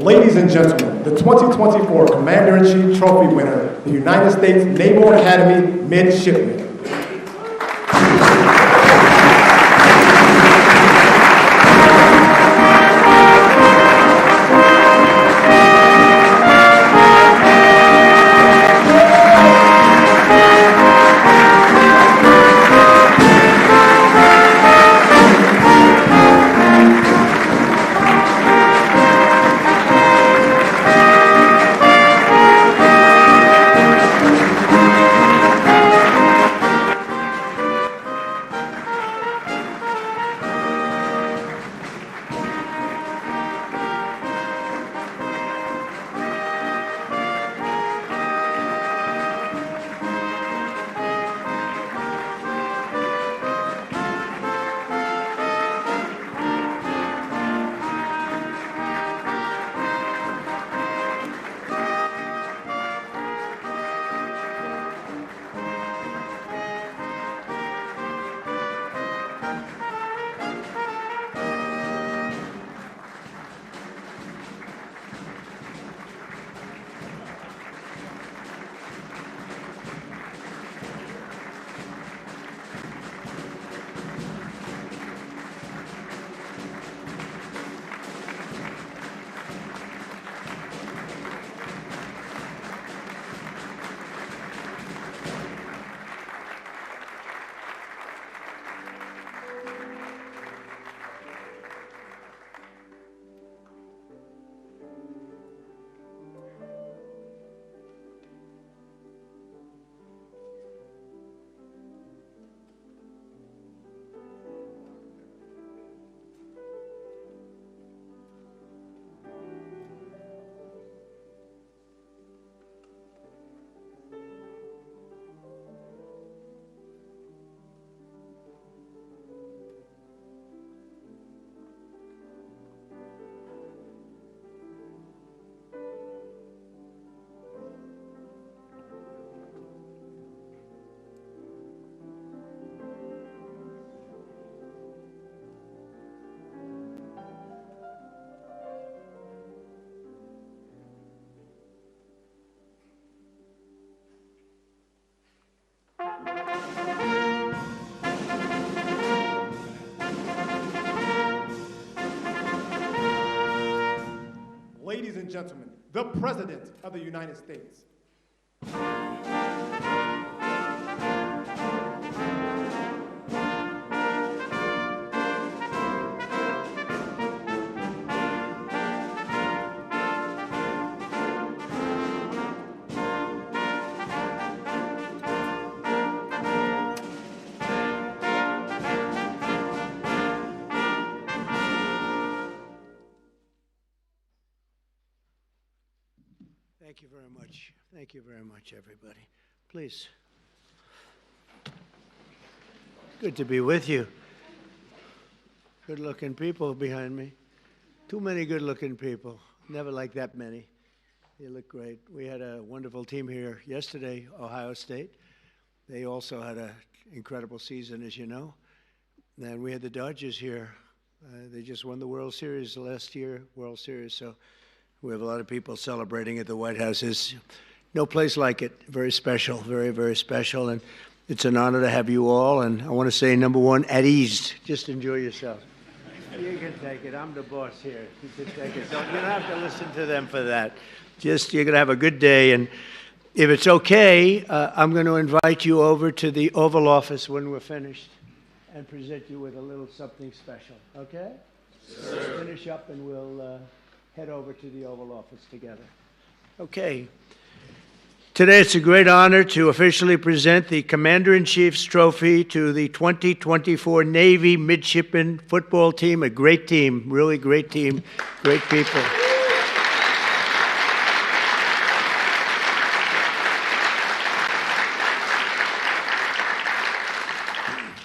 Ladies and gentlemen, the 2024 Commander-in-Chief Trophy winner, the United States Naval Academy Midshipman. Ladies and gentlemen, the President of the United States. Thank you very much. Thank you very much, everybody. Please. Good to be with you. Good-looking people behind me. Too many good-looking people. Never like that many. They look great. We had a wonderful team here yesterday, Ohio State. They also had an incredible season, as you know. And we had the Dodgers here. They just won the World Series last year, World Series, so we have a lot of people celebrating at the White House. There's no place like it. Very special, very, very special. And it's an honor to have you all. And I want to say, number one, at ease. Just enjoy yourself. You can take it. I'm the boss here. You can take it. You don't have to listen to them for that. Just, you're going to have a good day. And if it's okay, I'm going to invite you over to the Oval Office when we're finished and present you with a little something special. Okay? Sure. Let's finish up and we'll head over to the Oval Office together. Okay. Today it's a great honor to officially present the Commander-in-Chief's Trophy to the 2024 Navy Midshipman Football Team. A great team, really great team, great people.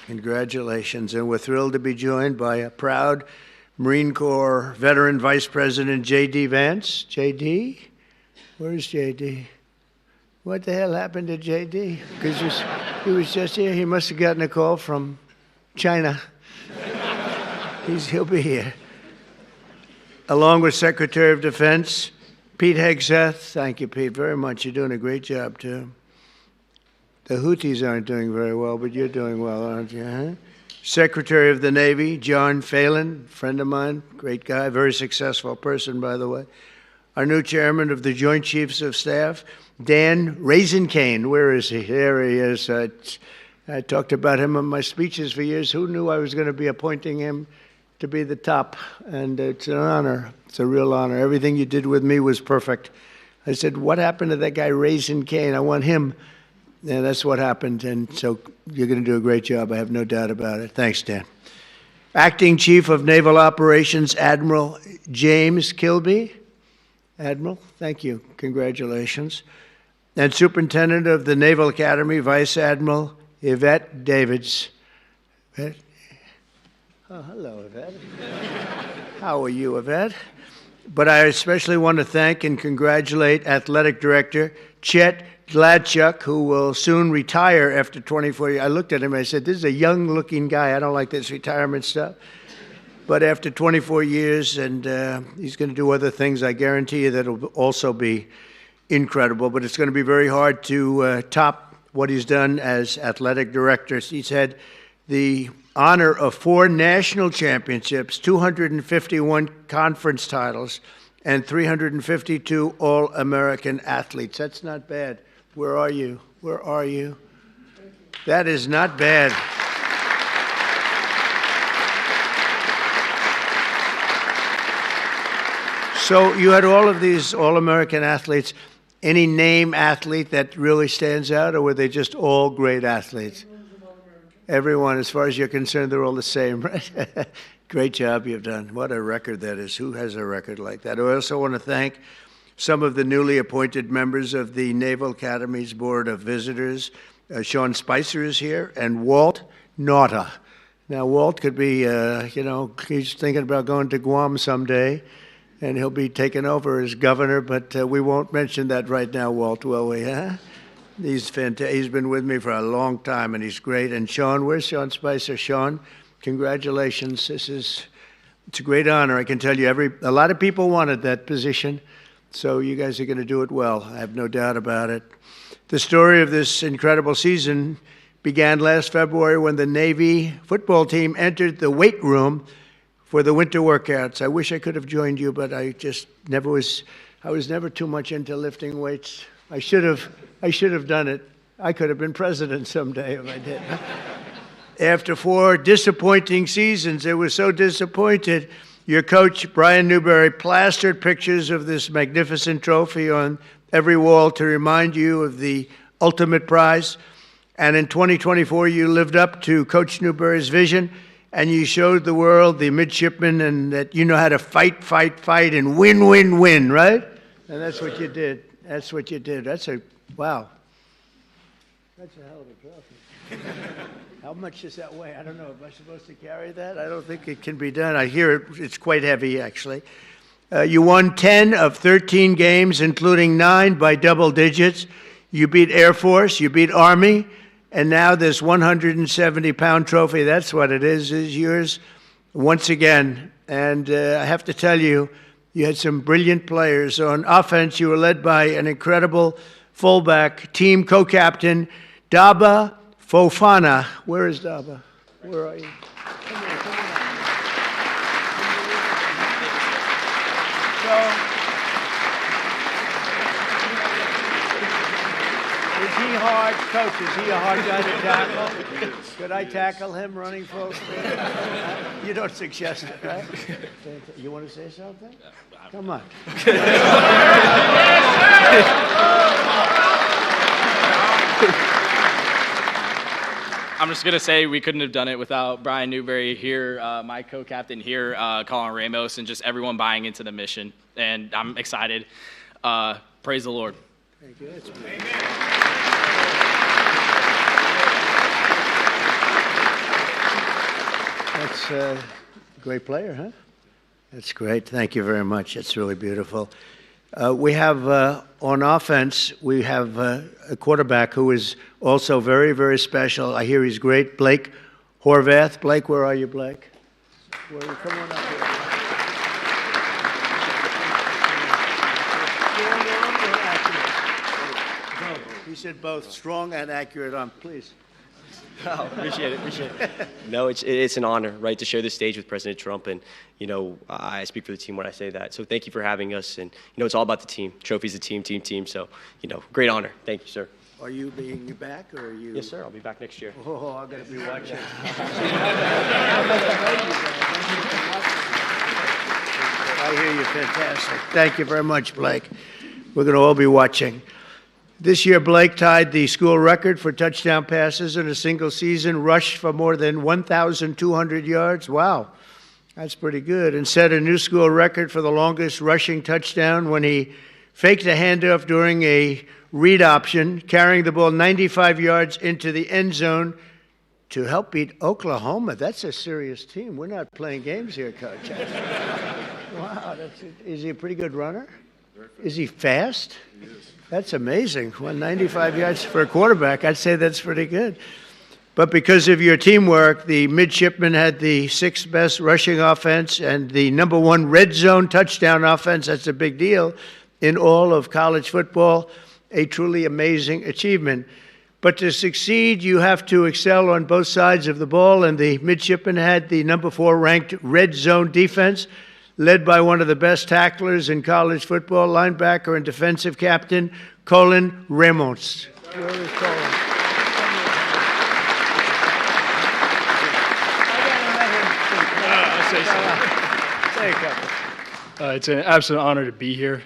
Congratulations, and we're thrilled to be joined by a proud Marine Corps veteran Vice President J.D. Vance. J.D.? Where's J.D.? What the hell happened to J.D.? Because he was just here. He must have gotten a call from China. He'll be here. along with Secretary of Defense Pete Hegseth. Thank you, Pete, very much. You're doing a great job, too. The Houthis aren't doing very well, but you're doing well, aren't you? Huh? Secretary of the Navy John Phelan, friend of mine, great guy, very successful person, by the way. Our new chairman of the Joint Chiefs of Staff, Dan Raisin Cane. Where is he? There he is. I talked about him in my speeches for years. Who knew I was going to be appointing him to be the top? And it's an honor. It's a real honor. Everything you did with me was perfect. I said, what happened to that guy Raisin Cane? I want him. And that's what happened. And so you're going to do a great job. I have no doubt about it. Thanks, Dan. Acting Chief of Naval Operations, Admiral James Kilby. Admiral, thank you. Congratulations. And Superintendent of the Naval Academy, Vice Admiral Yvette Davids. Yvette? Oh, hello, Yvette. How are you, Yvette? But I especially want to thank and congratulate Athletic Director Chet Gladchuk, who will soon retire after 24 years. I looked at him and I said, this is a young-looking guy. I don't like this retirement stuff. But after 24 years, and he's going to do other things, I guarantee you that will also be incredible. But it's going to be very hard to top what he's done as athletic director. He's had the honor of 4 national championships, 251 conference titles, and 352 All-American athletes. That's not bad. Where are you? Where are you? That is not bad. So you had all of these All-American athletes. Any name athlete that really stands out, or were they just all great athletes? Everyone, as far as you're concerned, they're all the same, right? Great job you've done. What a record that is. Who has a record like that? I also want to thank some of the newly appointed members of the Naval Academy's Board of Visitors. Sean Spicer is here, and Walt Nauta. Now, Walt could be, he's thinking about going to Guam someday, and he'll be taking over as governor, but we won't mention that right now, Walt, will we, huh? He's fantastic. He's been with me for a long time, and he's great. And Sean, where's Sean Spicer? Sean, congratulations. It's a great honor. I can tell you, a lot of people wanted that position, so you guys are going to do it well. I have no doubt about it. The story of this incredible season began last February when the Navy football team entered the weight room for the winter workouts. I wish I could have joined you, but I was never too much into lifting weights. I should have done it. I could have been president someday if I did. After 4 disappointing seasons, it was so disappointed, your coach, Brian Newberry, plastered pictures of this magnificent trophy on every wall to remind you of the ultimate prize. And in 2024, you lived up to Coach Newberry's vision, and you showed the world, the midshipmen, and that you know how to fight, and win, right? And that's what you did. That's what you did. Wow. That's a hell of a trophy. How much does that weigh? I don't know. Am I supposed to carry that? I don't think it can be done. I hear it's quite heavy, actually. You won 10 of 13 games, including 9 by double digits. You beat Air Force, you beat Army, and now this 170-pound trophy, that's what it is yours once again. And I have to tell you, you had some brilliant players. On offense, you were led by an incredible fullback, team co-captain, Daba Fofana. Where is Daba? Where are you? Come on. Is he hard, Coach? Is he a hard guy to tackle? Could I tackle him running full speed? You don't suggest it, right? You want to say something? Come on. I'm just going to say we couldn't have done it without Brian Newberry here, my co-captain here, Colin Ramos, and just everyone buying into the mission. And I'm excited. Praise the Lord. Thank you. That's a great player, huh? That's great. Thank you very much. It's really beautiful. We have, on offense, we have a quarterback who is also very, very special. I hear he's great. Blake Horvath. Blake, where are you, Blake? Come on up here. He said both, strong and accurate arm. Please. Oh, appreciate it. No, it's an honor, right, to share this stage with President Trump, and I speak for the team when I say that. So thank you for having us, and it's all about the team. Trophy's a team. So great honor. Thank you, sir. Are you being back, or are you? Yes, sir. I'll be back next year. Oh, I'm gonna be watching. I hear you. Fantastic. Thank you very much, Blake. We're going to all be watching. This year, Blake tied the school record for touchdown passes in a single season, rushed for more than 1,200 yards. Wow, that's pretty good. And set a new school record for the longest rushing touchdown when he faked a handoff during a read option, carrying the ball 95 yards into the end zone to help beat Oklahoma. That's a serious team. We're not playing games here, Coach. Wow, is he a pretty good runner? Is he fast? He is. That's amazing. 195 yards for a quarterback. I'd say that's pretty good. But because of your teamwork, the midshipmen had the sixth best rushing offense and the #1 red zone touchdown offense. That's a big deal in all of college football. A truly amazing achievement. But to succeed, you have to excel on both sides of the ball, and the midshipmen had the #4 ranked red zone defense, led by one of the best tacklers in college football, linebacker and defensive captain, Colin Ramos. Where is Colin? I'll say so. Say a couple. It's an absolute honor to be here.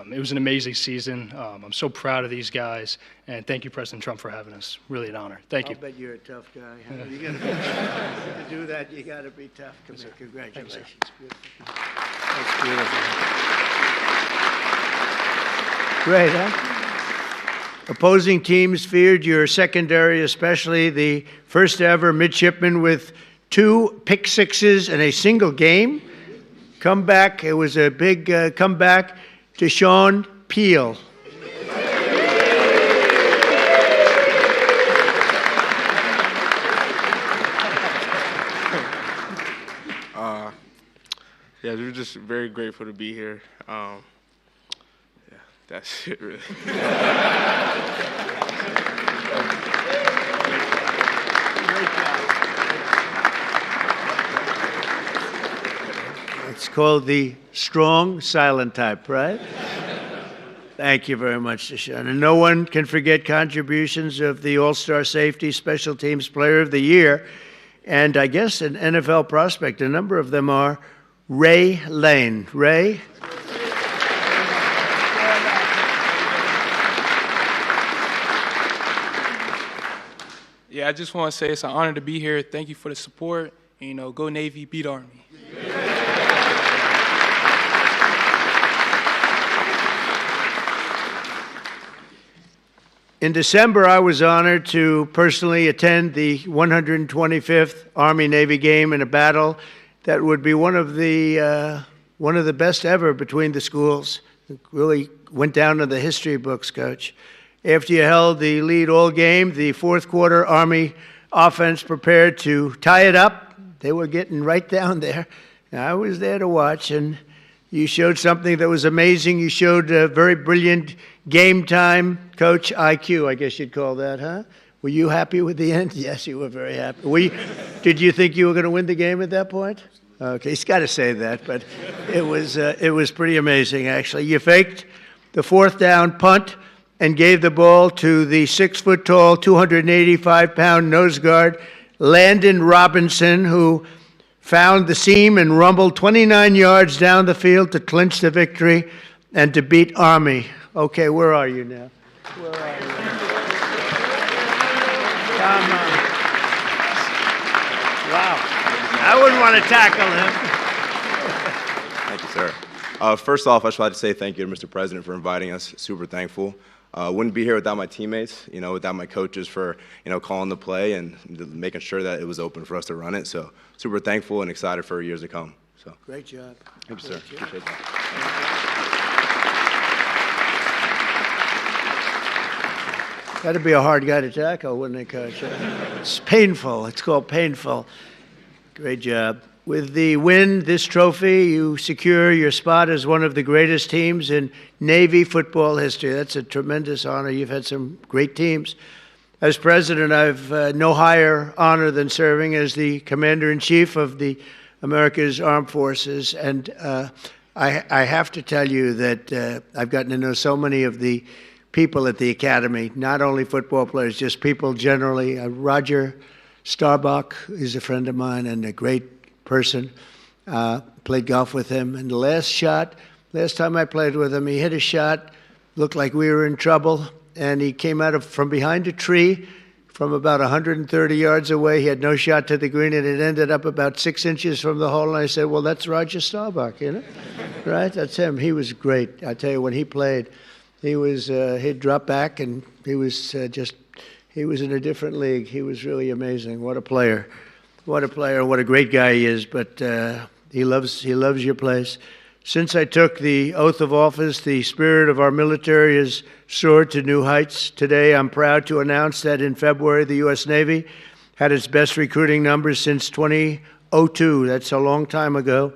It was an amazing season. I'm so proud of these guys, and thank you, President Trump, for having us. Really an honor. Thank you. I'll bet you're a tough guy. Huh? You gotta to do that, you got to be tough. Come here. Congratulations. That's beautiful. Great, huh? Opposing teams feared your secondary, especially the first ever midshipman with 2 pick sixes in a single game. Comeback, it was a big comeback to Sean Peel. Yeah, we're just very grateful to be here. Yeah, that's it, really. It's called the strong silent type, right? Thank you very much, Deshaun. And no one can forget contributions of the All-Star Safety Special Teams Player of the Year, and I guess an NFL prospect. A number of them are Ray Lane. Ray? Yeah, I just want to say it's an honor to be here. Thank you for the support. And, go Navy, beat Army. In December, I was honored to personally attend the 125th Army-Navy game in a battle that would be one of the best ever between the schools. It really went down in the history books, Coach. After you held the lead all game, the fourth quarter Army offense prepared to tie it up. They were getting right down there. I was there to watch, and you showed something that was amazing. You showed a very brilliant game time, Coach IQ, I guess you'd call that, huh? Were you happy with the end? Yes, you were very happy. Did you think you were going to win the game at that point? Okay, he's got to say that, but it was pretty amazing, actually. You faked the fourth down punt and gave the ball to the 6-foot-tall, 285-pound nose guard, Landon Robinson, who found the seam and rumbled 29 yards down the field to clinch the victory and to beat Army. Okay, where are you now? Where are you? Come on. Wow. I wouldn't want to tackle him. Thank you, sir. First off, I just wanted to say thank you to Mr. President for inviting us. Super thankful. Wouldn't be here without my teammates, without my coaches for, calling the play and making sure that it was open for us to run it. So super thankful and excited for years to come. So great job. Thank you, sir. Appreciate that. That'd be a hard guy to tackle, wouldn't it, Coach? It's painful. It's called painful. Great job. with the win, this trophy, you secure your spot as one of the greatest teams in Navy football history. That's a tremendous honor. You've had some great teams. As president, I've no higher honor than serving as the commander-in-chief of the America's Armed Forces. And I have to tell you that I've gotten to know so many of the people at the Academy, not only football players, just people generally. Roger Starbuck is a friend of mine and a great person. Played golf with him. And the last time I played with him, he hit a shot, looked like we were in trouble, and he came out from behind a tree from about 130 yards away. He had no shot to the green, and it ended up about 6 inches from the hole. And I said, well, that's Roger Starbuck, you know? Right? That's him. He was great. I tell you, when he played, he'd drop back, and he was he was in a different league. He was really amazing. What a player. What a player, what a great guy he is, but he loves your place. Since I took the oath of office, the spirit of our military has soared to new heights. Today, I'm proud to announce that in February, the U.S. Navy had its best recruiting numbers since 2002. That's a long time ago.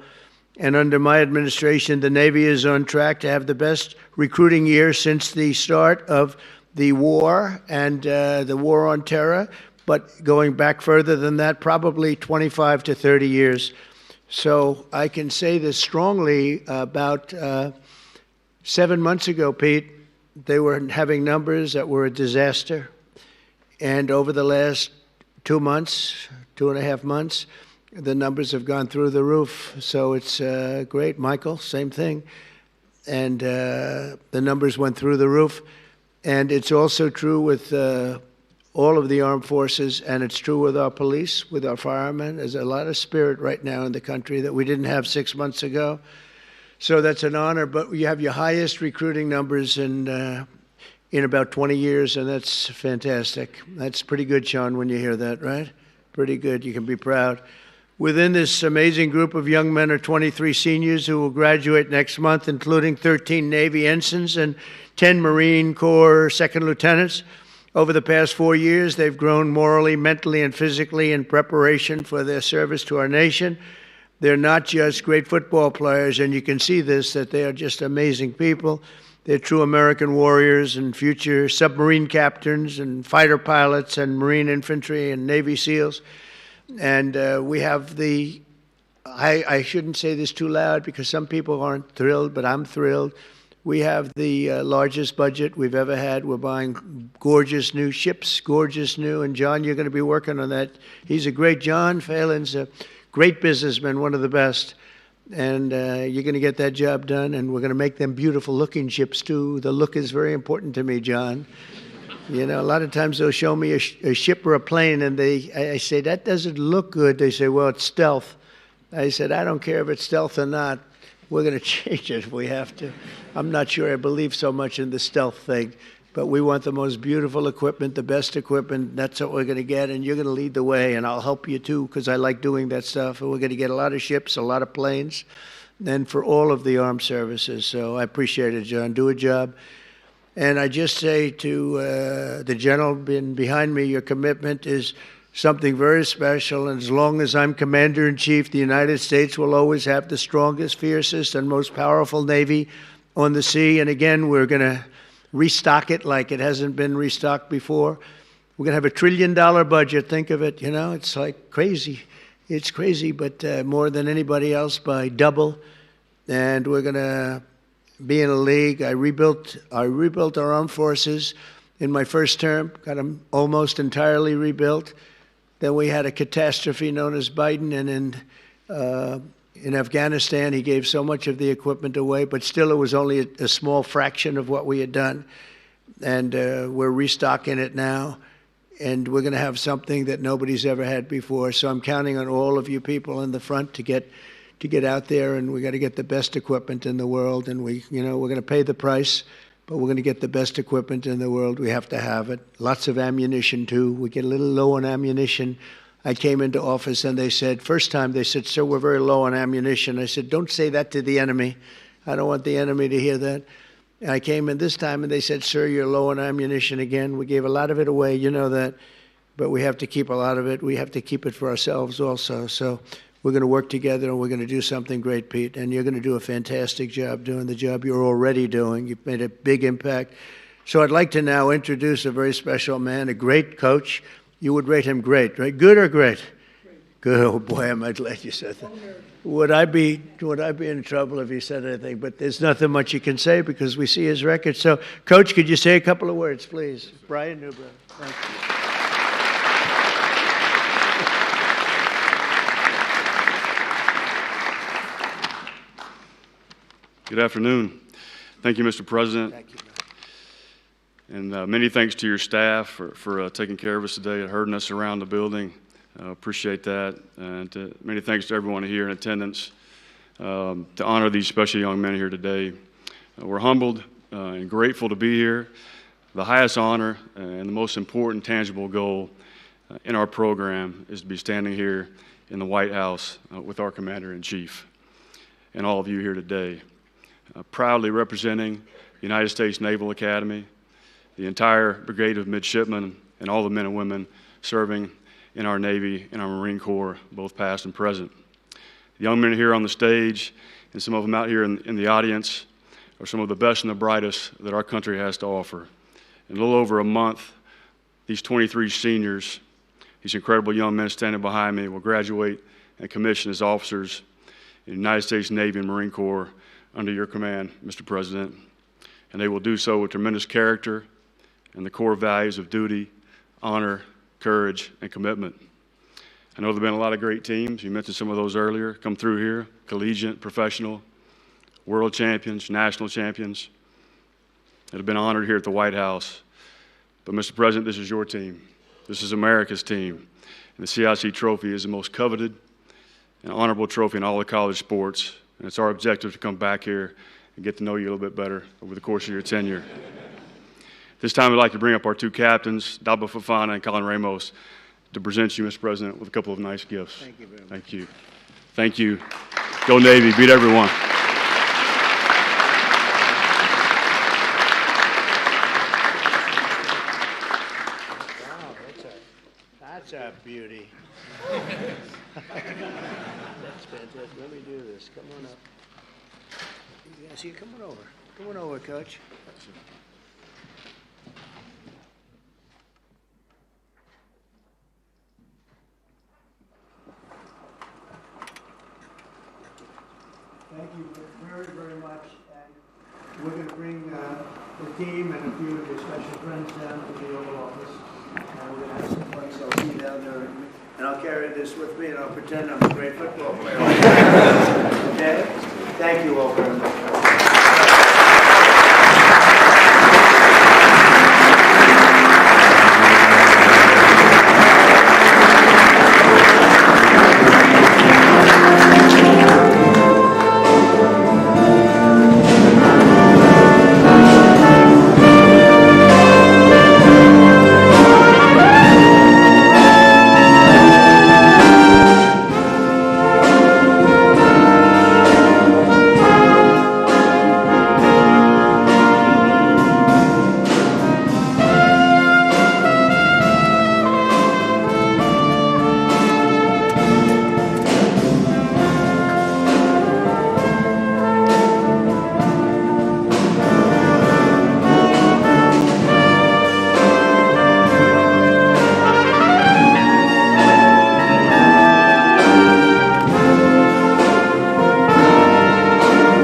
And under my administration, the Navy is on track to have the best recruiting year since the start of the war and the war on terror. But going back further than that, probably 25 to 30 years. So I can say this strongly. About 7 months ago, Pete, they were having numbers that were a disaster. And over the last 2 months, 2.5 months, the numbers have gone through the roof. So it's great. Michael, same thing. And the numbers went through the roof. And it's also true with all of the armed forces, and it's true with our police, with our firemen. There's a lot of spirit right now in the country that we didn't have 6 months ago. So that's an honor, but you have your highest recruiting numbers in about 20 years, and that's fantastic. That's pretty good, Sean, when you hear that, right? Pretty good. You can be proud. Within this amazing group of young men are 23 seniors who will graduate next month, including 13 Navy ensigns and 10 Marine Corps second lieutenants. Over the past 4 years, they've grown morally, mentally, and physically in preparation for their service to our nation. They're not just great football players, and you can see this, that they are just amazing people. They're true American warriors and future submarine captains and fighter pilots and Marine infantry and Navy SEALs. And we have I shouldn't say this too loud because some people aren't thrilled, but I'm thrilled. We have the largest budget we've ever had. We're buying gorgeous new ships, gorgeous new. And John, you're going to be working on that. He's a great, John Phelan's a great businessman, one of the best. And you're going to get that job done. And we're going to make them beautiful looking ships too. The look is very important to me, John. You know, a lot of times they'll show me a ship or a plane and I say, that doesn't look good. They say, well, it's stealth. I said, I don't care if it's stealth or not. We're going to change it if we have to. I'm not sure I believe so much in the stealth thing, but we want the most beautiful equipment, the best equipment. That's what we're going to get, and you're going to lead the way, and I'll help you too because I like doing that stuff. And we're going to get a lot of ships, a lot of planes, and for all of the armed services. So I appreciate it, John. Do a job. And I just say to the gentleman behind me, your commitment is something very special, and as long as I'm Commander-in-Chief, the United States will always have the strongest, fiercest, and most powerful Navy on the sea. And again, we're going to restock it like it hasn't been restocked before. We're going to have $1 trillion budget. Think of it, you know, it's like crazy. It's crazy, but more than anybody else by double. And we're going to be in a league. I rebuilt our armed forces in my first term, got them almost entirely rebuilt. Then we had a catastrophe known as Biden, and in Afghanistan, he gave so much of the equipment away, but still it was only a small fraction of what we had done. And we're restocking it now, and we're going to have something that nobody's ever had before. So I'm counting on all of you people in the front to get out there, and we got to get the best equipment in the world. And we're going to pay the price, but we're going to get the best equipment in the world. We have to have it. Lots of ammunition, too. We get a little low on ammunition. I came into office, and they said, first time, they said, sir, we're very low on ammunition. I said, don't say that to the enemy. I don't want the enemy to hear that. And I came in this time, and they said, sir, you're low on ammunition again. We gave a lot of it away, you know that. But we have to keep a lot of it. We have to keep it for ourselves also. So we're going to work together and we're going to do something great, Pete. And you're going to do a fantastic job doing the job you're already doing. You've made a big impact. So I'd like to now introduce a very special man, a great coach. You would rate him great, right? Good or great? Good. Oh boy, am I glad you said that. Would I be in trouble if you said anything? But there's nothing much you can say because we see his record. So, Coach, could you say a couple of words, please? Brian Newbern. Thank you. Good afternoon. Thank you, Mr. President. Thank you. And many thanks to your staff for taking care of us today and herding us around the building. Appreciate that. And many thanks to everyone here in attendance to honor these special young men here today. We're humbled and grateful to be here. The highest honor and the most important tangible goal in our program is to be standing here in the White House with our Commander-in-Chief and all of you here today. Proudly representing the United States Naval Academy, the entire brigade of midshipmen, and all the men and women serving in our Navy and our Marine Corps, both past and present. The young men here on the stage, and some of them out here in the audience, are some of the best and the brightest that our country has to offer. In a little over a month, these 23 seniors, these incredible young men standing behind me, will graduate and commission as officers in the United States Navy and Marine Corps under your command, Mr. President. And they will do so with tremendous character and the core values of duty, honor, courage, and commitment. I know there have been a lot of great teams. You mentioned some of those earlier, come through here, collegiate, professional, world champions, national champions, that have been honored here at the White House. But Mr. President, this is your team. This is America's team. And the CIC trophy is the most coveted and honorable trophy in all the college sports. And it's our objective to come back here and get to know you a little bit better over the course of your tenure. This time I'd like to bring up our two captains, Daba Fofana and Colin Ramos, to present you, Mr. President, with a couple of nice gifts. Thank you very much. Thank you. Thank you. Go Navy, beat everyone. Wow, that's a beauty. That's fantastic. Let me do this. Come on up. You guys, you come on over. Come on over, Coach. Thank you very, very much. And we're going to bring the team and a few of your special friends down to the Oval Office. And we're going to have some fun, so I'll see you down there. And I'll carry this with me and I'll pretend I'm a great football player. Okay? Thank you all very much.